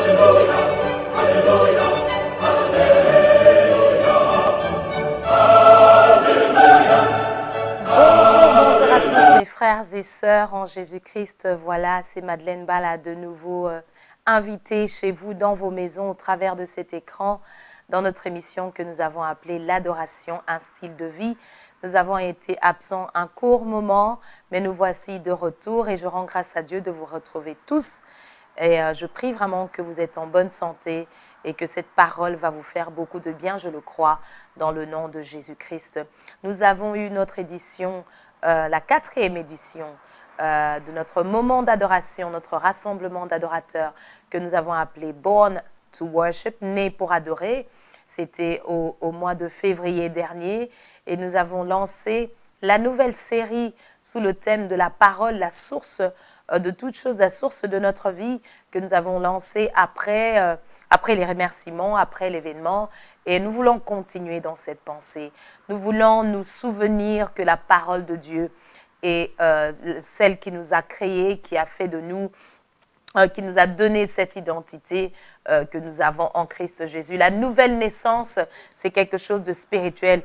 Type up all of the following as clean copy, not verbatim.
Bonjour à tous mes frères et sœurs en Jésus-Christ. Voilà, c'est Madeleine Bala de nouveau invitée chez vous dans vos maisons au travers de cet écran dans notre émission que nous avons appelée l'adoration, un style de vie. Nous avons été absents un court moment, mais nous voici de retour et je rends grâce à Dieu de vous retrouver tous. Et je prie vraiment que vous êtes en bonne santé et que cette parole va vous faire beaucoup de bien, je le crois, dans le nom de Jésus-Christ. Nous avons eu notre édition, la 4e édition de notre moment d'adoration, notre rassemblement d'adorateurs que nous avons appelé Born to Worship, né pour adorer. C'était au mois de février dernier et nous avons lancé la nouvelle série sous le thème de la parole, la source de toute chose, la source de notre vie que nous avons lancée après les remerciements, après l'événement. Et nous voulons continuer dans cette pensée. Nous voulons nous souvenir que la parole de Dieu est celle qui nous a créés, qui a fait de nous, qui nous a donné cette identité que nous avons en Christ Jésus. La nouvelle naissance, c'est quelque chose de spirituel.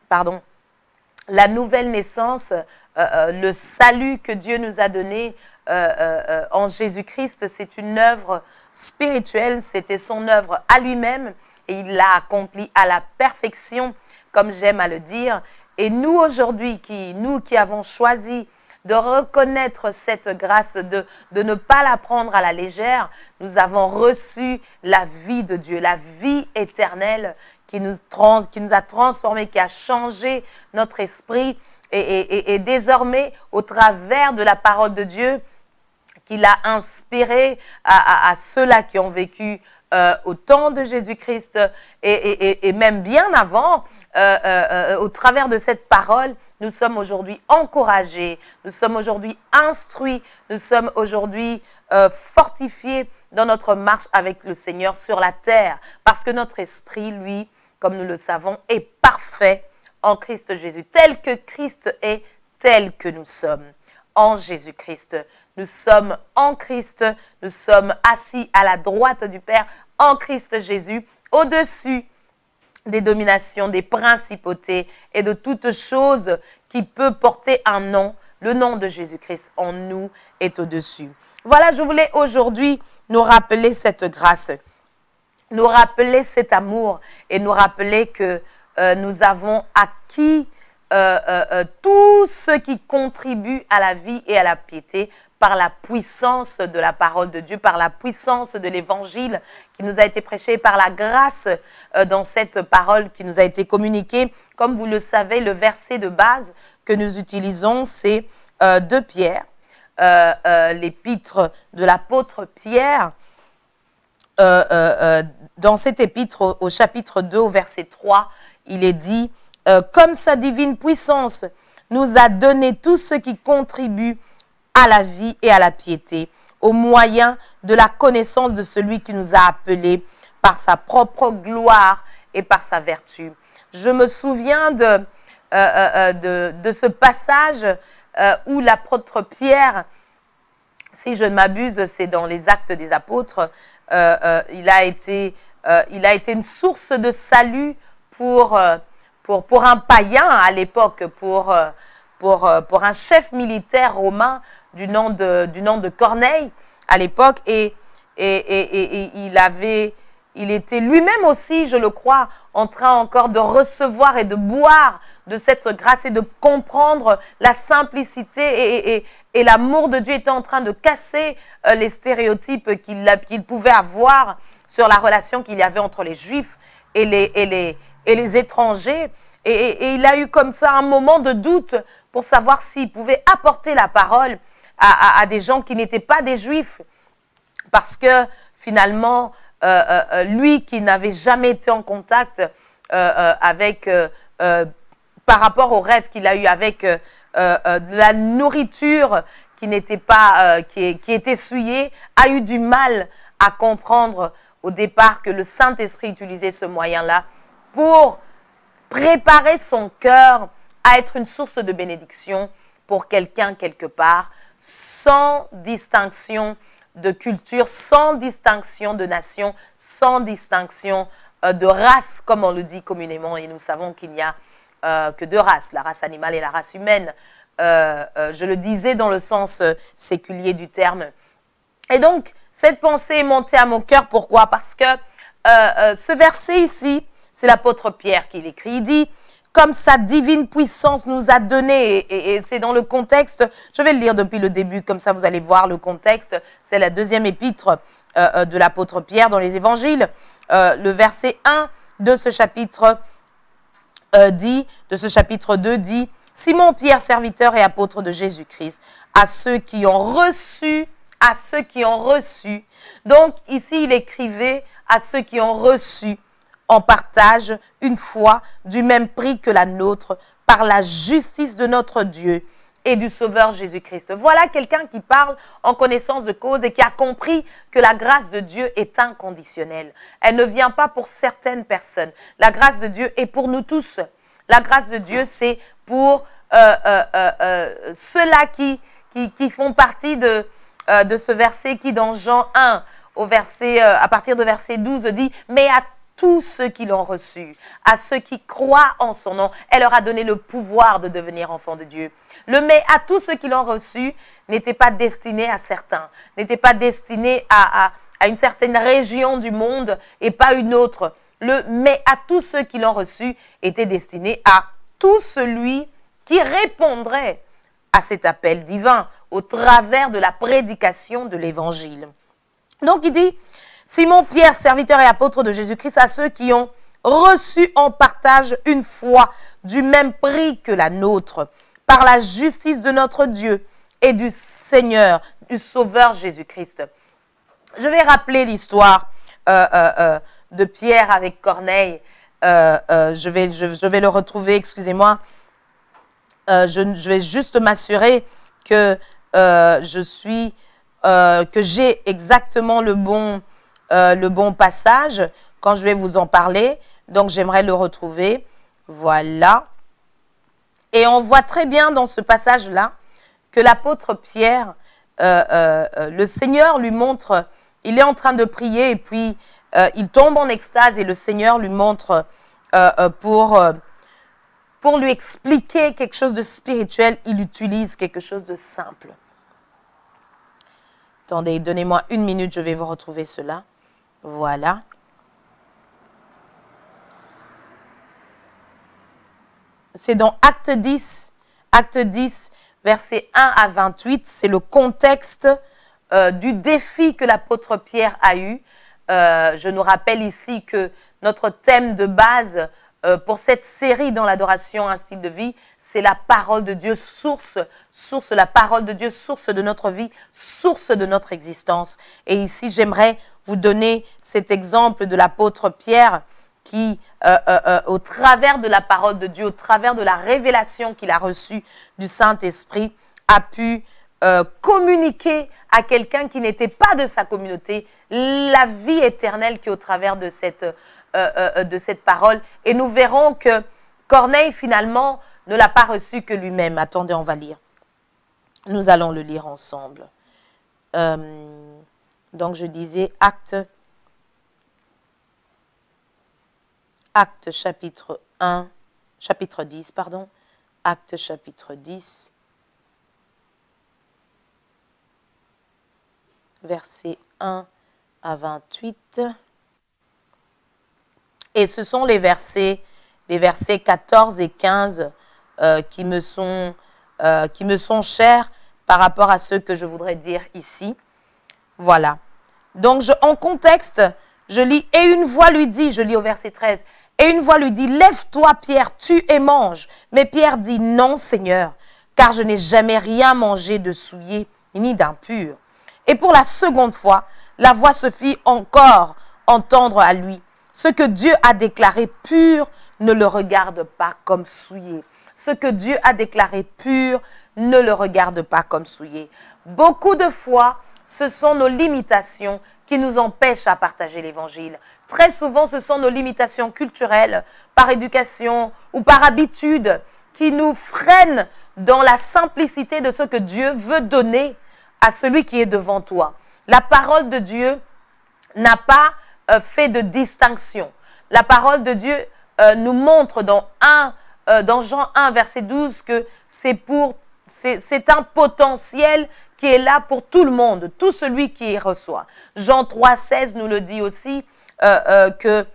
Pardon. La nouvelle naissance, le salut que Dieu nous a donné en Jésus-Christ, c'est une œuvre spirituelle, c'était son œuvre à lui-même et il l'a accomplie à la perfection, comme j'aime à le dire. Et nous aujourd'hui, nous qui avons choisi de reconnaître cette grâce, de ne pas la prendre à la légère, nous avons reçu la vie de Dieu, la vie éternelle qui nous a transformés, qui a changé notre esprit. Et désormais, au travers de la parole de Dieu, qu'il a inspiré à ceux-là qui ont vécu au temps de Jésus-Christ et même bien avant, au travers de cette parole, nous sommes aujourd'hui encouragés, nous sommes aujourd'hui instruits, nous sommes aujourd'hui fortifiés dans notre marche avec le Seigneur sur la terre. Parce que notre esprit, lui, comme nous le savons, est parfait en Christ Jésus. Tel que Christ est, tel que nous sommes en Jésus-Christ. Nous sommes en Christ, nous sommes assis à la droite du Père en Christ Jésus, au-dessus des dominations, des principautés et de toute chose qui peut porter un nom. Le nom de Jésus-Christ en nous est au-dessus. Voilà, je voulais aujourd'hui nous rappeler cette grâce, nous rappeler cet amour et nous rappeler que nous avons acquis tout ce qui contribue à la vie et à la piété par la puissance de la parole de Dieu, par la puissance de l'évangile qui nous a été prêché, par la grâce dans cette parole qui nous a été communiquée. Comme vous le savez, le verset de base que nous utilisons, c'est 2 Pierre, l'épître de l'apôtre Pierre. Dans cet épître, au chapitre 2, au verset 3, il est dit « Comme sa divine puissance nous a donné tout ce qui contribue à la vie et à la piété, au moyen de la connaissance de celui qui nous a appelés par sa propre gloire et par sa vertu. » Je me souviens de ce passage où l'apôtre Pierre, si je ne m'abuse, c'est dans les Actes des Apôtres, il a été une source de salut pour un païen à l'époque, pour un chef militaire romain du nom de Corneille à l'époque. Et il était lui-même aussi, je le crois, en train encore de recevoir et de boire de cette grâce et de comprendre la simplicité et l'amour de Dieu était en train de casser les stéréotypes qu'il pouvait avoir sur la relation qu'il y avait entre les Juifs et les étrangers. Et il a eu comme ça un moment de doute pour savoir s'il pouvait apporter la parole à des gens qui n'étaient pas des Juifs. Parce que finalement, lui qui n'avait jamais été en contact par rapport au rêve qu'il a eu avec de la nourriture qui n'était pas, qui était souillée, a eu du mal à comprendre au départ que le Saint-Esprit utilisait ce moyen-là pour préparer son cœur à être une source de bénédiction pour quelqu'un quelque part, sans distinction de culture, sans distinction de nation, sans distinction de race, comme on le dit communément. Et nous savons qu'il n'y a que deux races, la race animale et la race humaine. Je le disais dans le sens séculier du terme. Et donc, cette pensée est montée à mon cœur. Pourquoi? Parce que ce verset ici, c'est l'apôtre Pierre qui l'écrit. Il dit, comme sa divine puissance nous a donné, et c'est dans le contexte, je vais le lire depuis le début, comme ça vous allez voir le contexte, c'est la deuxième épître de l'apôtre Pierre dans les évangiles. Le verset 1 de ce chapitre de ce chapitre 2 dit, Simon Pierre, serviteur et apôtre de Jésus-Christ, à ceux qui ont reçu, donc ici il écrivait à ceux qui ont reçu en partage une foi du même prix que la nôtre par la justice de notre Dieu et du Sauveur Jésus-Christ. Voilà quelqu'un qui parle en connaissance de cause et qui a compris que la grâce de Dieu est inconditionnelle. Elle ne vient pas pour certaines personnes. La grâce de Dieu est pour nous tous. La grâce de Dieu, c'est pour ceux-là qui font partie de ce verset qui, dans Jean 1, à partir de verset 12, dit « Mais à tous ceux qui l'ont reçu, à ceux qui croient en son nom, elle leur a donné le pouvoir de devenir enfants de Dieu. » Le « mais à tous ceux qui l'ont reçu » n'était pas destiné à certains, n'était pas destiné à une certaine région du monde et pas une autre. Le « mais à tous ceux qui l'ont reçu » était destiné à tout celui qui répondrait à cet appel divin au travers de la prédication de l'évangile. Donc il dit, Simon Pierre, serviteur et apôtre de Jésus-Christ, à ceux qui ont reçu en partage une foi du même prix que la nôtre, par la justice de notre Dieu et du Seigneur, du Sauveur Jésus-Christ. Je vais rappeler l'histoire de Pierre avec Corneille. Je vais le retrouver, excusez-moi. Je vais juste m'assurer que que j'ai exactement le bon passage quand je vais vous en parler. Donc, j'aimerais le retrouver. Voilà. Et on voit très bien dans ce passage-là que l'apôtre Pierre, le Seigneur lui montre, il est en train de prier et puis il tombe en extase et le Seigneur lui montre pour lui expliquer quelque chose de spirituel, il utilise quelque chose de simple. Attendez, donnez-moi une minute, je vais vous retrouver cela. Voilà. C'est dans Acte 10, versets 1 à 28. C'est le contexte du défi que l'apôtre Pierre a eu. Je nous rappelle ici que notre thème de base pour cette série dans l'adoration, un style de vie, c'est la parole de Dieu, source, la parole de Dieu, source de notre vie, source de notre existence. Et ici, j'aimerais vous donner cet exemple de l'apôtre Pierre qui, au travers de la parole de Dieu, au travers de la révélation qu'il a reçue du Saint-Esprit, a pu communiquer à quelqu'un qui n'était pas de sa communauté la vie éternelle qui est au travers de cette parole. Et nous verrons que Corneille, finalement, ne l'a pas reçu que lui-même. Attendez, on va lire. Nous allons le lire ensemble. Donc, je disais Acte chapitre 10, pardon. Acte chapitre 10, versets 1 à 28. Et ce sont les versets 14 et 15 qui me sont chers par rapport à ce que je voudrais dire ici. Voilà. Donc, en contexte, je lis « Et une voix lui dit », je lis au verset 13, « Et une voix lui dit, lève-toi Pierre, tue et mange. Mais Pierre dit, non Seigneur, car je n'ai jamais rien mangé de souillé ni d'impur. Et pour la seconde fois, la voix se fit encore entendre à lui. Ce que Dieu a déclaré pur ne le regarde pas comme souillé. Ce que Dieu a déclaré pur ne le regarde pas comme souillé. Beaucoup de fois, ce sont nos limitations qui nous empêchent à partager l'évangile. Très souvent, ce sont nos limitations culturelles, par éducation ou par habitude, qui nous freinent dans la simplicité de ce que Dieu veut donner à celui qui est devant toi. La parole de Dieu n'a pas fait de distinction. La parole de Dieu nous montre dans Jean 1, verset 12, que c'est un potentiel qui est là pour tout le monde, tout celui qui y reçoit. Jean 3, 16 nous le dit aussi, que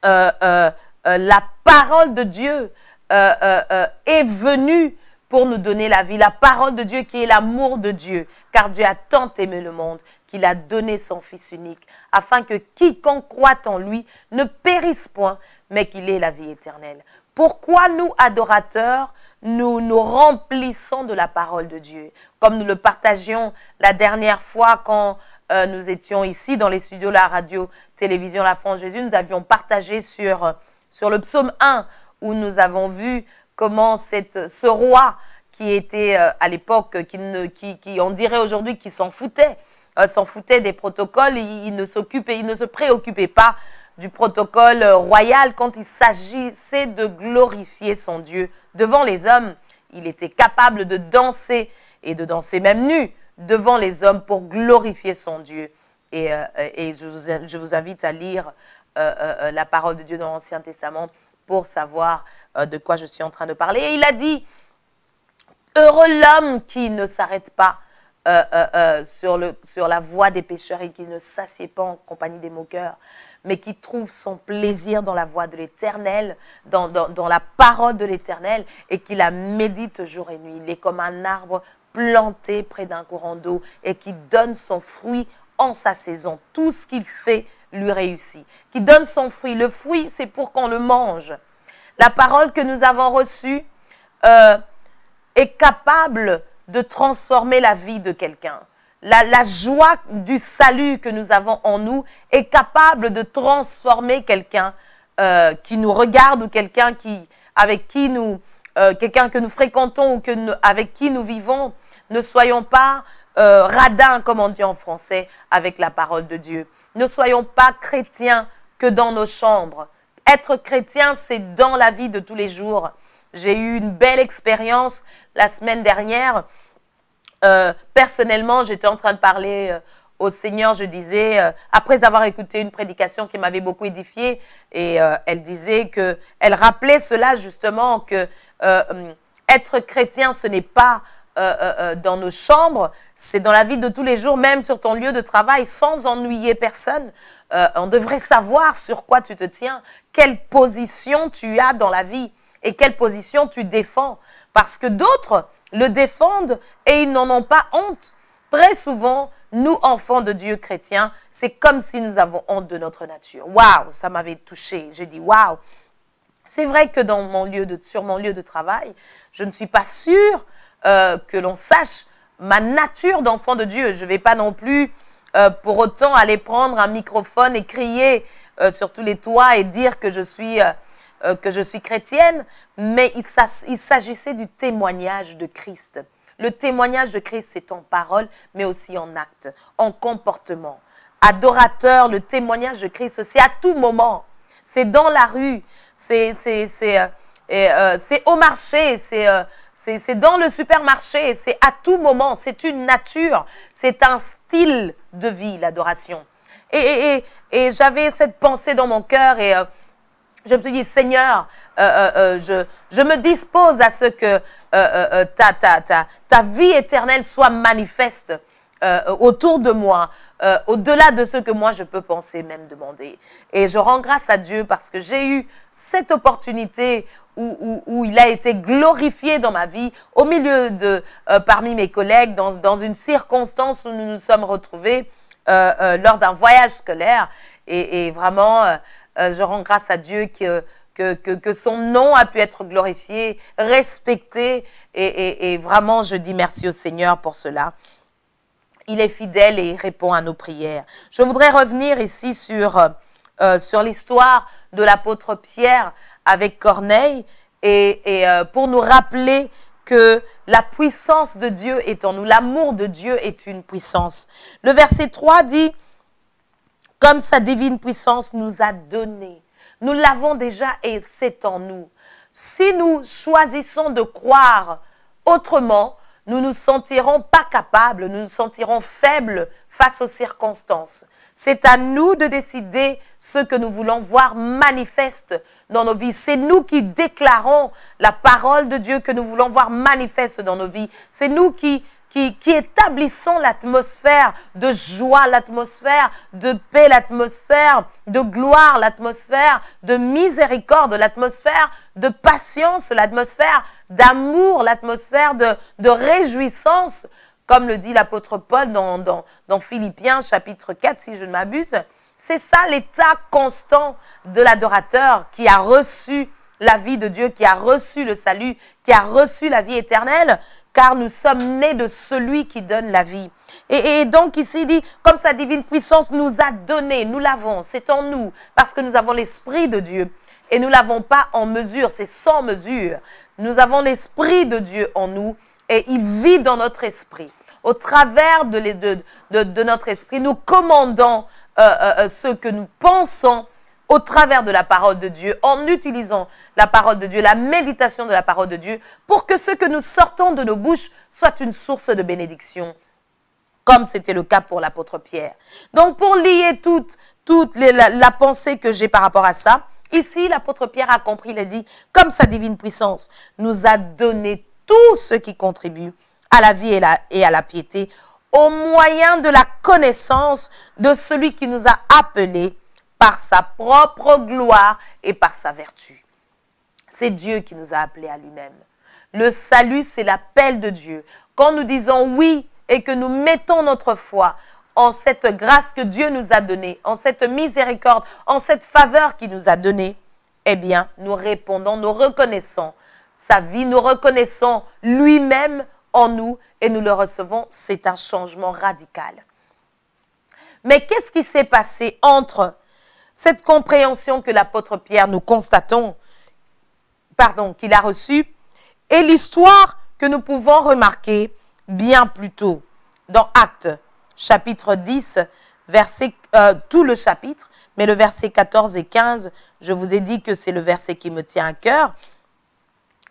la parole de Dieu est venue pour nous donner la vie. La parole de Dieu qui est l'amour de Dieu, car Dieu a tant aimé le monde qu'il a donné son Fils unique, afin que quiconque croit en lui ne périsse point, mais qu'il ait la vie éternelle. Pourquoi nous, adorateurs, nous nous remplissons de la parole de Dieu? Comme nous le partagions la dernière fois quand nous étions ici dans les studios de la radio-télévision La France Jésus, nous avions partagé sur le psaume 1, où nous avons vu comment ce roi qui était à l'époque, qui on dirait aujourd'hui qui s'en foutait des protocoles, il ne se préoccupait pas du protocole royal quand il s'agissait de glorifier son Dieu devant les hommes. Il était capable de danser, et de danser même nu, devant les hommes pour glorifier son Dieu. Et je vous invite à lire la parole de Dieu dans l'Ancien Testament pour savoir de quoi je suis en train de parler. Et il a dit, heureux l'homme qui ne s'arrête pas sur la voie des pécheurs et qui ne s'assied pas en compagnie des moqueurs, mais qui trouve son plaisir dans la voie de l'Éternel, dans la parole de l'Éternel, et qui la médite jour et nuit. Il est comme un arbre planté près d'un courant d'eau et qui donne son fruit en sa saison. Tout ce qu'il fait lui réussit. Qui donne son fruit. Le fruit, c'est pour qu'on le mange. La parole que nous avons reçue est capable de transformer la vie de quelqu'un. La joie du salut que nous avons en nous est capable de transformer quelqu'un qui nous regarde ou quelqu'un quelqu'un que nous fréquentons ou avec qui nous vivons. Ne soyons pas radins, comme on dit en français, avec la parole de Dieu. Ne soyons pas chrétiens que dans nos chambres. Être chrétien, c'est dans la vie de tous les jours. J'ai eu une belle expérience la semaine dernière. Personnellement, j'étais en train de parler au Seigneur. Je disais, après avoir écouté une prédication qui m'avait beaucoup édifiée, et elle disait elle rappelait cela justement, que être chrétien, ce n'est pas dans nos chambres, c'est dans la vie de tous les jours, même sur ton lieu de travail, sans ennuyer personne. On devrait savoir sur quoi tu te tiens, quelle position tu as dans la vie et quelle position tu défends. Parce que d'autres le défendent et ils n'en ont pas honte. Très souvent, nous, enfants de Dieu chrétiens, c'est comme si nous avons honte de notre nature. Waouh, ça m'avait touché. J'ai dit waouh. C'est vrai que sur mon lieu de travail, je ne suis pas sûre que l'on sache ma nature d'enfant de Dieu. Je ne vais pas non plus pour autant aller prendre un microphone et crier sur tous les toits et dire que je suis chrétienne, mais il s'agissait du témoignage de Christ. Le témoignage de Christ, c'est en parole, mais aussi en acte, en comportement. Adorateur, le témoignage de Christ, c'est à tout moment. C'est dans la rue, c'est au marché, c'est dans le supermarché, c'est à tout moment, c'est une nature, c'est un style de vie, l'adoration. Et j'avais cette pensée dans mon cœur et je me suis dit, Seigneur, je me dispose à ce que ta vie éternelle soit manifeste autour de moi, au-delà de ce que moi je peux penser, même demander. Et je rends grâce à Dieu parce que j'ai eu cette opportunité où il a été glorifié dans ma vie, au milieu parmi mes collègues, dans une circonstance où nous nous sommes retrouvés lors d'un voyage scolaire. Et vraiment, je rends grâce à Dieu que son nom a pu être glorifié, respecté. Et vraiment, je dis merci au Seigneur pour cela. Il est fidèle et il répond à nos prières. Je voudrais revenir ici sur l'histoire de l'apôtre Pierre avec Corneille et pour nous rappeler que la puissance de Dieu est en nous. L'amour de Dieu est une puissance. Le verset 3 dit, comme sa divine puissance nous a donné. Nous l'avons déjà et c'est en nous. Si nous choisissons de croire autrement, nous nous sentirons pas capables, nous nous sentirons faibles face aux circonstances. C'est à nous de décider ce que nous voulons voir manifeste dans nos vies. C'est nous qui déclarons la parole de Dieu que nous voulons voir manifeste dans nos vies. C'est nous qui établissons l'atmosphère de joie, l'atmosphère de paix, l'atmosphère de gloire, l'atmosphère de miséricorde, l'atmosphère de patience, l'atmosphère d'amour, l'atmosphère de réjouissance, comme le dit l'apôtre Paul dans Philippiens chapitre 4, si je ne m'abuse. C'est ça l'état constant de l'adorateur qui a reçu la vie de Dieu, qui a reçu le salut, qui a reçu la vie éternelle, car nous sommes nés de celui qui donne la vie. Et donc ici il dit, comme sa divine puissance nous a donné, nous l'avons, c'est en nous, parce que nous avons l'Esprit de Dieu. Et nous ne l'avons pas en mesure, c'est sans mesure. Nous avons l'Esprit de Dieu en nous et il vit dans notre esprit. Au travers de notre esprit, nous commandons ce que nous pensons au travers de la parole de Dieu, en utilisant la parole de Dieu, la méditation de la parole de Dieu, pour que ce que nous sortons de nos bouches soit une source de bénédiction, comme c'était le cas pour l'apôtre Pierre. Donc, pour lier toute la pensée que j'ai par rapport à ça, ici, l'apôtre Pierre a compris, il a dit, comme sa divine puissance nous a donné tout ce qui contribue à la vie et à la piété, au moyen de la connaissance de celui qui nous a appelés par sa propre gloire et par sa vertu. C'est Dieu qui nous a appelés à lui-même. Le salut, c'est l'appel de Dieu. Quand nous disons oui et que nous mettons notre foi en cette grâce que Dieu nous a donnée, en cette miséricorde, en cette faveur qu'il nous a donnée, eh bien, nous répondons, nous reconnaissons sa vie, nous reconnaissons lui-même en nous et nous le recevons. C'est un changement radical. Mais qu'est-ce qui s'est passé entre cette compréhension que l'apôtre Pierre, nous constatons, qu'il a reçue, et l'histoire que nous pouvons remarquer bien plus tôt dans Actes, chapitre 10, tout le chapitre, mais le verset 14 et 15, je vous ai dit que c'est le verset qui me tient à cœur.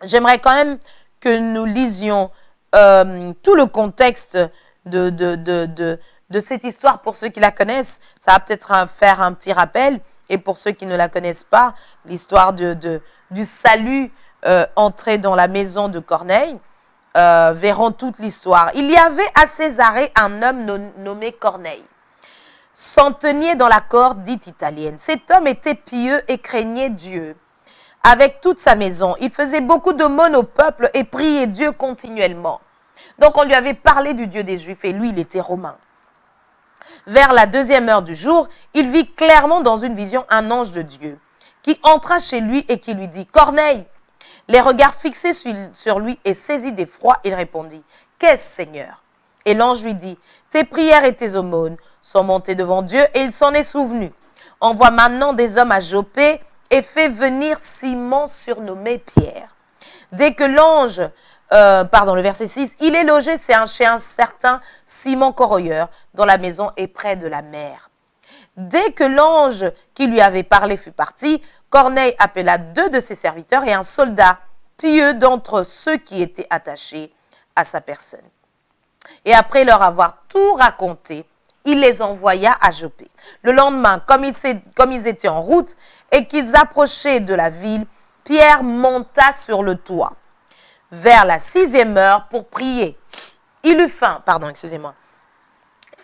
J'aimerais quand même que nous lisions tout le contexte de cette histoire pour ceux qui la connaissent. Ça va peut-être faire un petit rappel. Et pour ceux qui ne la connaissent pas, l'histoire du salut entré dans la maison de Corneille, verront toute l'histoire. Il y avait à Césarée un homme nommé Corneille, centenier dans la cour dite italienne. Cet homme était pieux et craignait Dieu. Avec toute sa maison, il faisait beaucoup d'aumônes au peuple et priait Dieu continuellement. Donc on lui avait parlé du Dieu des Juifs et lui, il était romain. Vers la 2e heure du jour, il vit clairement dans une vision un ange de Dieu qui entra chez lui et qui lui dit « Corneille !» Les regards fixés sur lui et saisi d'effroi, il répondit « Qu'est-ce, Seigneur ?» Et l'ange lui dit « Tes prières et tes aumônes sont montées devant Dieu et il s'en est souvenu. Envoie maintenant des hommes à Joppé et fais venir Simon surnommé Pierre. » Dès que l'ange... le verset 6, il est logé chez un certain Simon Corroyeur, dont la maison est près de la mer. Dès que l'ange qui lui avait parlé fut parti, Corneille appela 2 de ses serviteurs et un soldat pieux d'entre ceux qui étaient attachés à sa personne. Et après leur avoir tout raconté, il les envoya à Joppé. Le lendemain, comme ils étaient en route et qu'ils approchaient de la ville, Pierre monta sur le toit vers la 6e heure pour prier. Il eut faim,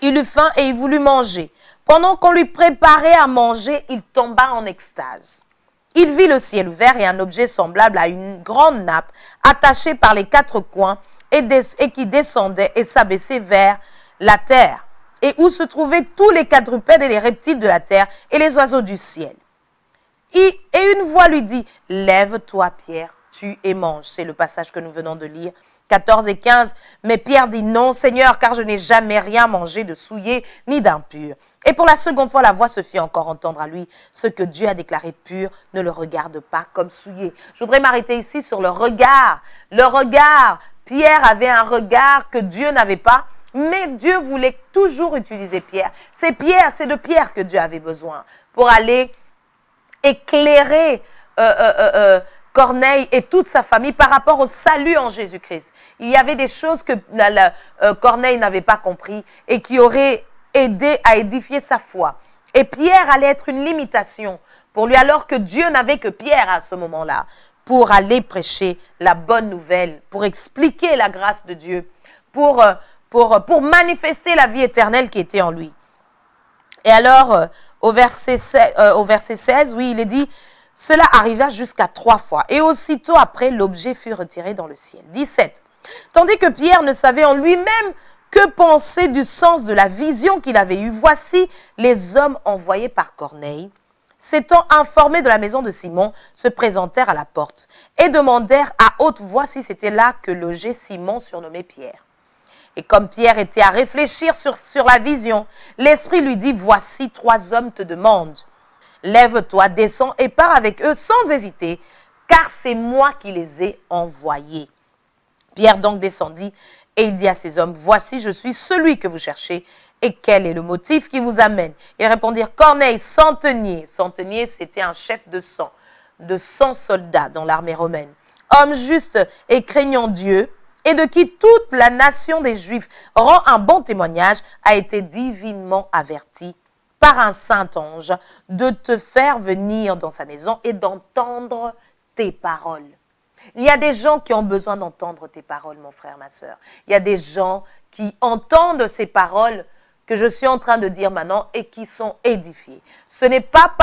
Il eut faim et il voulut manger. Pendant qu'on lui préparait à manger, il tomba en extase. Il vit le ciel ouvert et un objet semblable à une grande nappe attachée par les 4 coins et qui descendait et s'abaissait vers la terre, et où se trouvaient tous les quadrupèdes et les reptiles de la terre et les oiseaux du ciel. Et une voix lui dit, « Lève-toi, Pierre, tue et mange. » C'est le passage que nous venons de lire, 14 et 15. Mais Pierre dit, « Non, Seigneur, car je n'ai jamais rien mangé de souillé ni d'impur. » Et pour la seconde fois, la voix se fit encore entendre à lui. Ce que Dieu a déclaré pur, ne le regarde pas comme souillé. Je voudrais m'arrêter ici sur le regard. Le regard. Pierre avait un regard que Dieu n'avait pas, mais Dieu voulait toujours utiliser Pierre. C'est de Pierre que Dieu avait besoin pour aller éclairer Corneille et toute sa famille par rapport au salut en Jésus-Christ. Il y avait des choses que Corneille n'avait pas compris et qui auraient aider à édifier sa foi. Et Pierre allait être une limitation pour lui, alors que Dieu n'avait que Pierre à ce moment-là, pour aller prêcher la bonne nouvelle, pour expliquer la grâce de Dieu, pour manifester la vie éternelle qui était en lui. Et alors, au verset 16, oui, il est dit, « Cela arriva jusqu'à 3 fois, et aussitôt après, l'objet fut retiré dans le ciel. » 17. Tandis que Pierre ne savait en lui-même que penser du sens de la vision qu'il avait eue, voici les hommes envoyés par Corneille, s'étant informés de la maison de Simon, se présentèrent à la porte et demandèrent à haute voix si c'était là que logeait Simon, surnommé Pierre. Et comme Pierre était à réfléchir sur la vision, l'Esprit lui dit, « Voici 3 hommes te demandent. Lève-toi, descends et pars avec eux sans hésiter, car c'est moi qui les ai envoyés. » Pierre donc descendit et il dit à ces hommes, « Voici, je suis celui que vous cherchez. Et quel est le motif qui vous amène ?» Ils répondirent, « Corneille, centenier. » Centenier, c'était un chef de 100 soldats dans l'armée romaine. Homme juste et craignant Dieu, et de qui toute la nation des Juifs rend un bon témoignage, a été divinement averti par un saint ange de te faire venir dans sa maison et d'entendre tes paroles. Il y a des gens qui ont besoin d'entendre tes paroles, mon frère, ma soeur. Il y a des gens qui entendent ces paroles que je suis en train de dire maintenant et qui sont édifiés. Ce n'est pas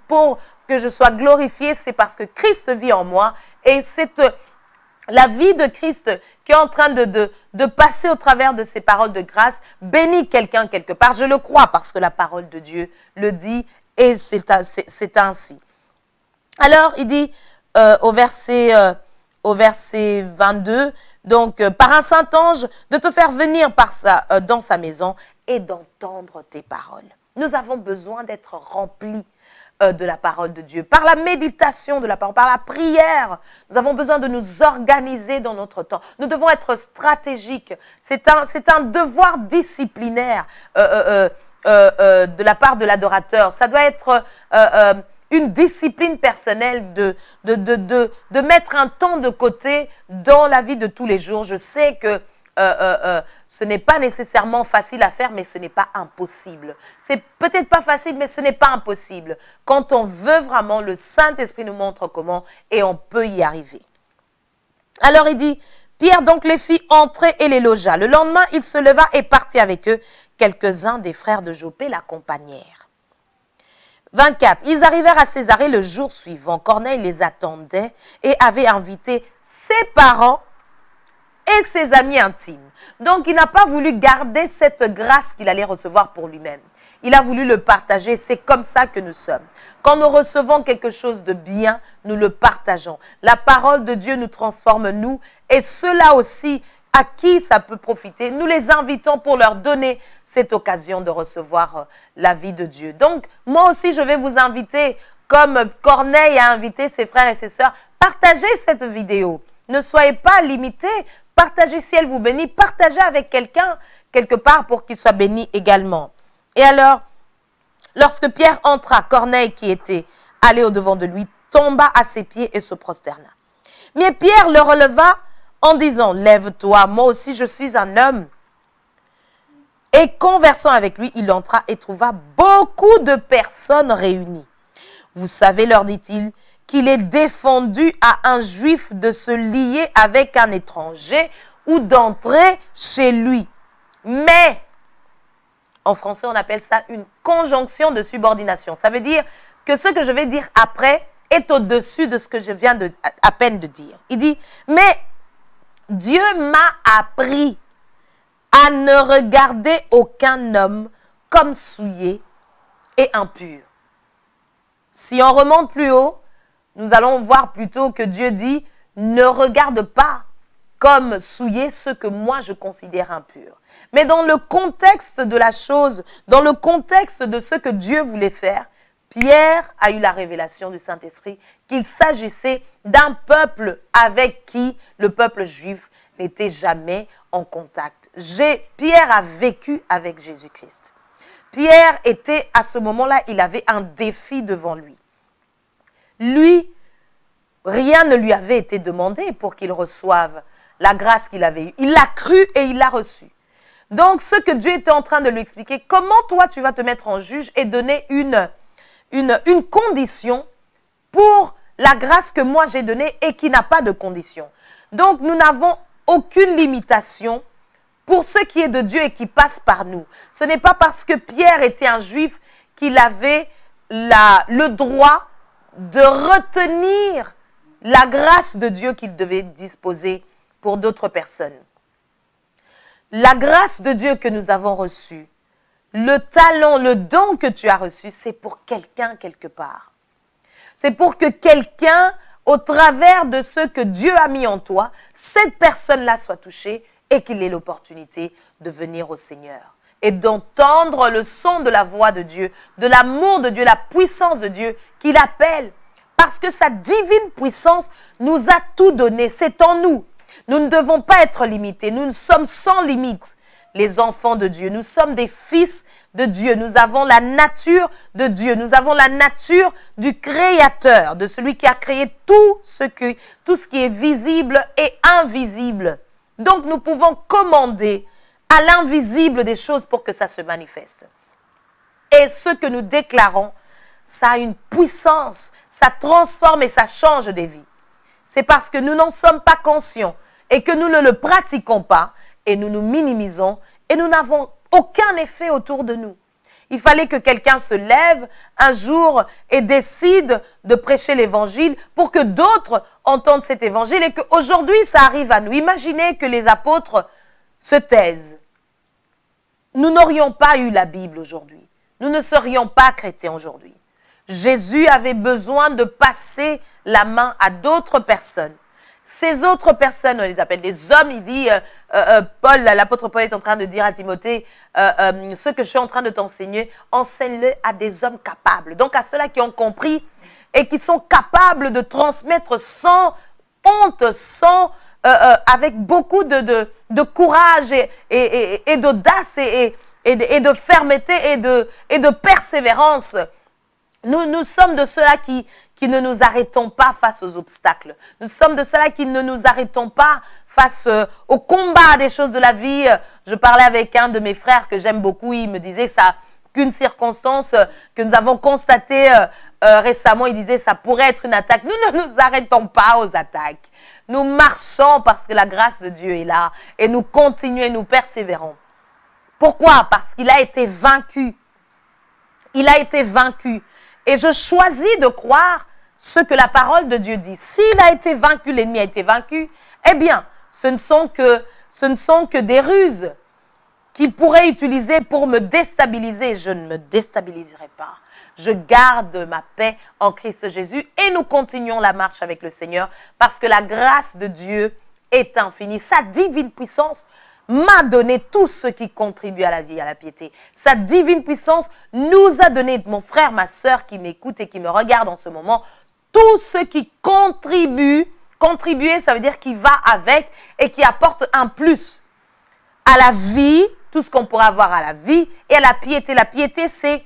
pour que je sois glorifié, c'est parce que Christ vit en moi et c'est la vie de Christ qui est en train de passer au travers de ces paroles de grâce bénit quelqu'un quelque part. Je le crois parce que la parole de Dieu le dit et c'est ainsi. Alors, il dit au verset 22, donc par un saint ange, de te faire venir dans sa maison et d'entendre tes paroles. Nous avons besoin d'être remplis de la parole de Dieu, par la méditation de la parole, par la prière. Nous avons besoin de nous organiser dans notre temps. Nous devons être stratégiques. C'est un devoir disciplinaire de la part de l'adorateur. Ça doit être une discipline personnelle de mettre un temps de côté dans la vie de tous les jours. Je sais que ce n'est pas nécessairement facile à faire, mais ce n'est pas impossible. C'est peut-être pas facile, mais ce n'est pas impossible. Quand on veut vraiment, le Saint-Esprit nous montre comment et on peut y arriver. Alors il dit, Pierre donc les fit entrer et les logea. Le lendemain, il se leva et partit avec eux. Quelques-uns des frères de Joppé l'accompagnèrent. 24. Ils arrivèrent à Césarée le jour suivant. Corneille les attendait et avait invité ses parents et ses amis intimes. Donc, il n'a pas voulu garder cette grâce qu'il allait recevoir pour lui-même. Il a voulu le partager. C'est comme ça que nous sommes. Quand nous recevons quelque chose de bien, nous le partageons. La parole de Dieu nous transforme, nous, et ceux-là aussi à qui ça peut profiter, nous les invitons pour leur donner cette occasion de recevoir la vie de Dieu. Donc, moi aussi, je vais vous inviter, comme Corneille a invité ses frères et ses sœurs, partagez cette vidéo. Ne soyez pas limités. Partagez si elle vous bénit. Partagez avec quelqu'un, quelque part, pour qu'il soit béni également. Et alors, lorsque Pierre entra, Corneille, qui était allé au-devant de lui, tomba à ses pieds et se prosterna. Mais Pierre le releva en disant, « Lève-toi, moi aussi je suis un homme. » Et conversant avec lui, il entra et trouva beaucoup de personnes réunies. « Vous savez, leur dit-il, qu'il est défendu à un juif de se lier avec un étranger ou d'entrer chez lui. Mais, en français, on appelle ça une conjonction de subordination. Ça veut dire que ce que je vais dire après est au-dessus de ce que je viens à peine de dire. Il dit, mais Dieu m'a appris à ne regarder aucun homme comme souillé et impur. Si on remonte plus haut, nous allons voir plutôt que Dieu dit, ne regarde pas comme souillé ce que moi je considère impur. Mais dans le contexte de la chose, dans le contexte de ce que Dieu voulait faire, Pierre a eu la révélation du Saint-Esprit qu'il s'agissait d'un peuple avec qui le peuple juif n'était jamais en contact. Pierre a vécu avec Jésus-Christ. Pierre était, à ce moment-là, il avait un défi devant lui. Lui, rien ne lui avait été demandé pour qu'il reçoive la grâce qu'il avait eue. Il l'a cru et il l'a reçu. Donc, ce que Dieu était en train de lui expliquer, comment toi tu vas te mettre en juge et donner une condition pour la grâce que moi j'ai donnée et qui n'a pas de condition. Donc, nous n'avons aucune limitation pour ce qui est de Dieu et qui passe par nous. Ce n'est pas parce que Pierre était un juif qu'il avait le droit de retenir la grâce de Dieu qu'il devait disposer pour d'autres personnes. La grâce de Dieu que nous avons reçue, le talent, le don que tu as reçu, c'est pour quelqu'un quelque part. C'est pour que quelqu'un, au travers de ce que Dieu a mis en toi, cette personne-là soit touchée et qu'il ait l'opportunité de venir au Seigneur et d'entendre le son de la voix de Dieu, de l'amour de Dieu, la puissance de Dieu qu'il appelle. Parce que sa divine puissance nous a tout donné, c'est en nous. Nous ne devons pas être limités, nous sommes sans limite, les enfants de Dieu. Nous sommes des fils de Dieu, nous avons la nature de Dieu, nous avons la nature du Créateur, de celui qui a créé tout ce qui est visible et invisible. Donc nous pouvons commander à l'invisible des choses pour que ça se manifeste. Et ce que nous déclarons, ça a une puissance, ça transforme et ça change des vies. C'est parce que nous n'en sommes pas conscients et que nous ne le pratiquons pas et nous nous minimisons et nous n'avons aucun effet autour de nous. Il fallait que quelqu'un se lève un jour et décide de prêcher l'évangile pour que d'autres entendent cet évangile et qu'aujourd'hui ça arrive à nous. Imaginez que les apôtres se taisent. Nous n'aurions pas eu la Bible aujourd'hui. Nous ne serions pas chrétiens aujourd'hui. Jésus avait besoin de passer la main à d'autres personnes. Ces autres personnes, on les appelle des hommes, il dit, Paul, l'apôtre Paul est en train de dire à Timothée, ce que je suis en train de t'enseigner, enseigne-le à des hommes capables. Donc à ceux-là qui ont compris et qui sont capables de transmettre sans honte, avec beaucoup de courage et d'audace et de fermeté et de persévérance. Nous sommes de ceux-là qui ne nous arrêtons pas face aux obstacles. Nous sommes de ceux-là qui ne nous arrêtons pas face au combat des choses de la vie. Je parlais avec un de mes frères que j'aime beaucoup. Il me disait qu'une circonstance que nous avons constatée récemment, il disait ça pourrait être une attaque. Nous ne nous arrêtons pas aux attaques. Nous marchons parce que la grâce de Dieu est là et nous continuons et nous persévérons. Pourquoi? Parce qu'il a été vaincu. Il a été vaincu. Et je choisis de croire ce que la parole de Dieu dit. S'il a été vaincu, l'ennemi a été vaincu, eh bien, ce ne sont que des ruses qu'il pourrait utiliser pour me déstabiliser. Je ne me déstabiliserai pas. Je garde ma paix en Christ Jésus et nous continuons la marche avec le Seigneur parce que la grâce de Dieu est infinie. Sa divine puissance m'a donné tout ce qui contribue à la vie, à la piété. Sa divine puissance nous a donné, mon frère, ma sœur qui m'écoute et qui me regarde en ce moment, tout ce qui contribue. Contribuer, ça veut dire qui va avec et qui apporte un plus à la vie, tout ce qu'on pourrait avoir à la vie et à la piété. La piété, c'est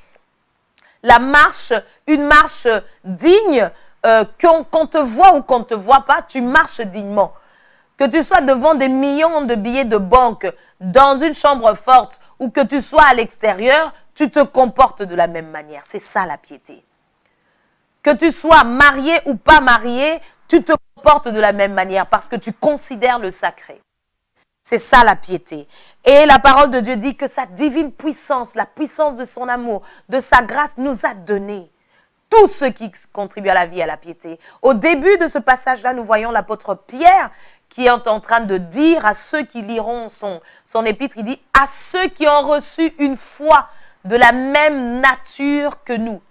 la marche, une marche digne, qu'on te voit ou qu'on ne te voit pas, tu marches dignement. Que tu sois devant des millions de billets de banque, dans une chambre forte, ou que tu sois à l'extérieur, tu te comportes de la même manière. C'est ça la piété. Que tu sois marié ou pas marié, tu te comportes de la même manière parce que tu considères le sacré. C'est ça la piété. Et la parole de Dieu dit que sa divine puissance, la puissance de son amour, de sa grâce nous a donné tout ce qui contribue à la vie et à la piété. Au début de ce passage-là, nous voyons l'apôtre Pierre qui est en train de dire à ceux qui liront son épître, il dit « à ceux qui ont reçu une foi de la même nature que nous ».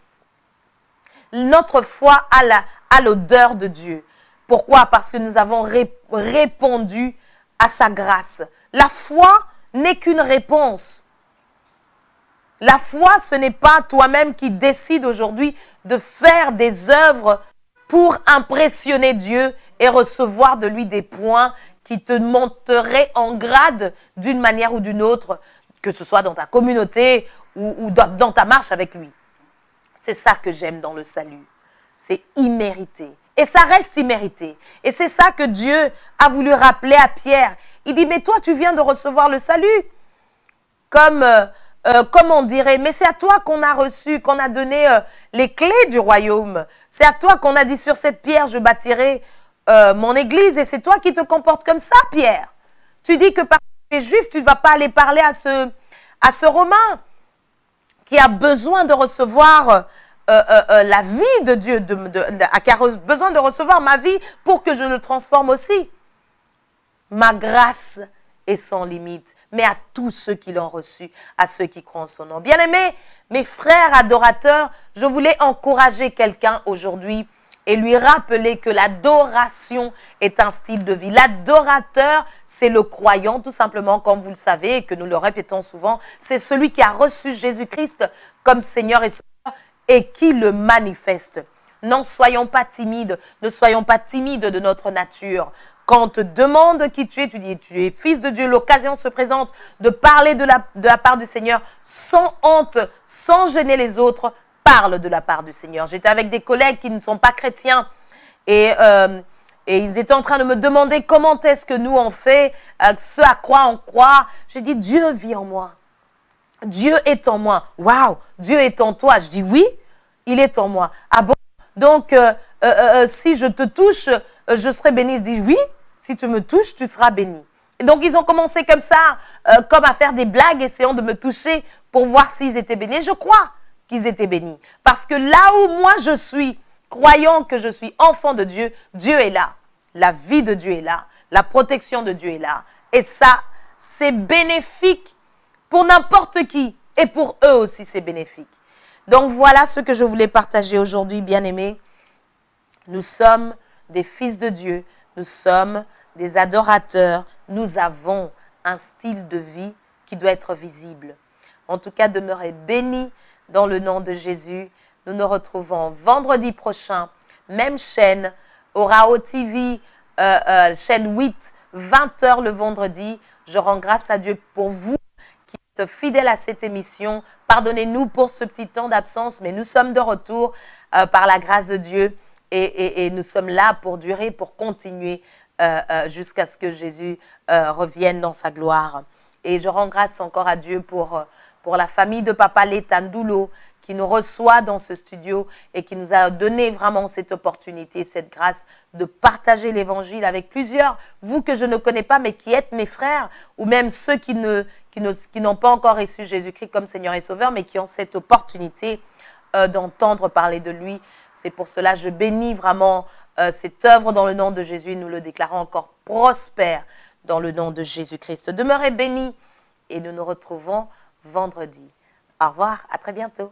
Notre foi a l'odeur de Dieu. Pourquoi? Parce que nous avons répondu à sa grâce. La foi n'est qu'une réponse. La foi, ce n'est pas toi-même qui décides aujourd'hui de faire des œuvres pour impressionner Dieu et recevoir de lui des points qui te monteraient en grade d'une manière ou d'une autre, que ce soit dans ta communauté ou dans ta marche avec lui. C'est ça que j'aime dans le salut. C'est immérité. Et ça reste immérité. Et c'est ça que Dieu a voulu rappeler à Pierre. Il dit, mais toi, tu viens de recevoir le salut. comme on dirait, mais c'est à toi qu'on a reçu, qu'on a donné les clés du royaume. C'est à toi qu'on a dit sur cette pierre, je bâtirai mon église, et c'est toi qui te comportes comme ça, Pierre. Tu dis que parce que tu es juif, tu ne vas pas aller parler à ce Romain qui a besoin de recevoir la vie de Dieu, qui a besoin de recevoir ma vie pour que je le transforme aussi. Ma grâce est sans limite, mais à tous ceux qui l'ont reçu, à ceux qui croient en son nom. Bien-aimés, mes frères adorateurs, je voulais encourager quelqu'un aujourd'hui et lui rappeler que l'adoration est un style de vie. L'adorateur, c'est le croyant, tout simplement, comme vous le savez, et que nous le répétons souvent, c'est celui qui a reçu Jésus-Christ comme Seigneur et Sauveur et qui le manifeste. N'en soyons pas timides, ne soyons pas timides de notre nature. Quand on te demande qui tu es, tu dis tu es fils de Dieu, l'occasion se présente de parler de la part du Seigneur sans honte, sans gêner les autres, parle de la part du Seigneur. J'étais avec des collègues qui ne sont pas chrétiens et ils étaient en train de me demander comment est-ce que nous on fait, ce à quoi on croit. J'ai dit Dieu vit en moi. Dieu est en moi. Waouh, Dieu est en toi. Je dis oui, il est en moi. Ah bon? Donc, si je te touche, je serai béni. Je dis oui, si tu me touches, tu seras béni. Et donc, ils ont commencé comme ça, comme à faire des blagues, essayant de me toucher pour voir s'ils étaient bénis. Je crois qu'ils étaient bénis. Parce que là où moi je suis, croyant que je suis enfant de Dieu, Dieu est là. La vie de Dieu est là. La protection de Dieu est là. Et ça, c'est bénéfique pour n'importe qui. Et pour eux aussi, c'est bénéfique. Donc, voilà ce que je voulais partager aujourd'hui, bien-aimés. Nous sommes des fils de Dieu. Nous sommes des adorateurs. Nous avons un style de vie qui doit être visible. En tout cas, demeurez bénis dans le nom de Jésus. Nous nous retrouvons vendredi prochain. Même chaîne, Orao TV, chaîne 8, 20h le vendredi. Je rends grâce à Dieu pour vous qui êtes fidèles à cette émission. Pardonnez-nous pour ce petit temps d'absence, mais nous sommes de retour par la grâce de Dieu. Et nous sommes là pour durer, pour continuer jusqu'à ce que Jésus revienne dans sa gloire. Et je rends grâce encore à Dieu pour la famille de Papa Létandoulo qui nous reçoit dans ce studio et qui nous a donné vraiment cette opportunité, cette grâce de partager l'évangile avec plusieurs, vous que je ne connais pas mais qui êtes mes frères, ou même ceux qui n'ont pas encore reçu Jésus-Christ comme Seigneur et Sauveur, mais qui ont cette opportunité d'entendre parler de lui. C'est pour cela que je bénis vraiment cette œuvre dans le nom de Jésus. Nous le déclarons encore prospère dans le nom de Jésus-Christ. Demeurez bénis et nous nous retrouvons vendredi. Au revoir, à très bientôt.